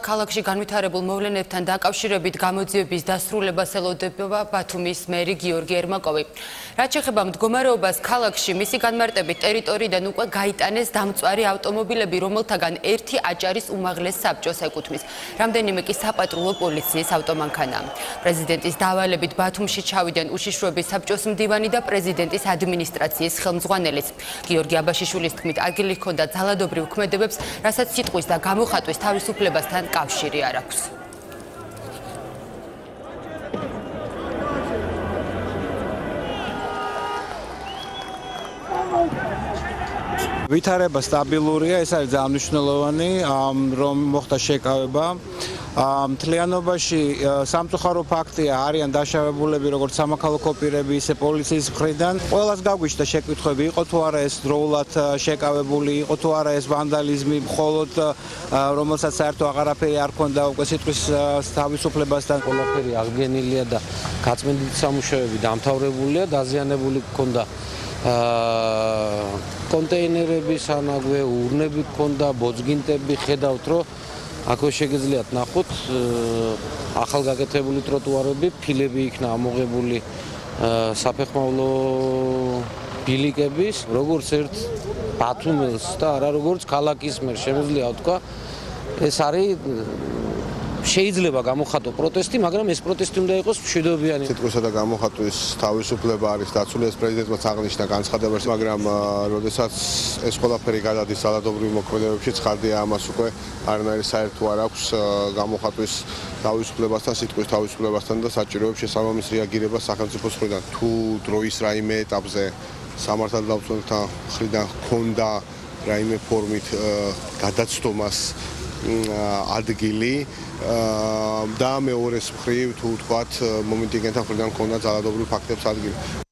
ქალაქში განვითარებულ მოვლენებთან დაკავშირებით გამოძიების დასრულებას ელოდება ბათუმის მერი გიორგი ერმაკოვი. რაც შეეხება მდგომარეობას ქალაქში, მისი განმარტებით ტერიტორიიდან უკვე გაიტანეს დამწვარი ავტომობილები, რომელთაგან ერთი აჭარის უმაღლეს საბჭოს ეკუთვნის. რამდენიმე კი საპატრულო პოლიციის ავტომანქანაა. პრეზიდენტის დავალებით ბათუმში ჩავიდნენ უშიშროების საბჭოს მდივანი და პრეზიდენტის ადმინისტრაციის ხელმძღვანელიც. გიორგი აბაშიშვილის თქმით, ადგილი ჰქონდა ძალადობრივ ქმედებებს, რასაც სიტყვის და გამოხატვის თავისუფლებასთან კავშირი არ აქვს. ვითარება სტაბილურია, ეს არის ძალიან მნიშვნელოვანი, რომ მოხდა შეკავება. მთლიანობაში სამწუხარო ფაქტია, არიან დაშავებულები როგორც სამოქალაქო პირები, ისე პოლიციის მხრიდან. ყველას გაგვიჩნდა შეკითხვები, იყო თუ არა ეს დროულად შეკავებული, იყო თუ არა ეს ვანდალიზმი, მხოლოდ რომელსაც საერთო აღარაფერი არ ქონდა უკვე სიტყვის თავისუფლებასთან. ყველაფერი აღდგენილია და გაწმენდითი სამუშაოები დამთავრებულია, დაზიანებული ჰქონდა კონტეინერები, სანაგვე, ურნები ჰქონდა, ბოძგინტები, ხედავთ რომ აქ შეგიძლიათ ნახოთ ახალგაკეთებული ტროტუარები, ფილები იქნა ამოღებული საფეხმავლო ბილიკების, როგორც ერთ ბათუმელს და არა როგორც ქალაქის მერ შემიძლია ვთქვა, ეს არის შეიძლება გამოხატო პროტესტი, მაგრამ ეს პროტესტი უნდა იყოს მშვიდობიანი. სიტყვისა და გამოხატვის თავისუფლება არის დაცული, ეს პრეზიდენტმა აღნიშნა განცხადებაში, მაგრამ როდესაც ეს ყველაფერი გადადის ძალადობრივ მოქმედებებში, ცხადია ამას უკვე არანაირი საერთო არ აქვს გამოხატვის თავისუფლებასთან, სიტყვის თავისუფლებასთან და საჭიროებს შესაბამის რეაგირებას სახელმწიფოს მხრიდან. თუ დროის რაიმე ეტაპზე სამართალდამცველთა მხრიდან ჰქონდა რაიმე ფორმით გადაცდომას ადგილი და მეორეს მხრივ თუ თქვათ მომენტიგენთა მხრიდან ჰქონდა ძალადობრივ ფაქტებს ადგილი.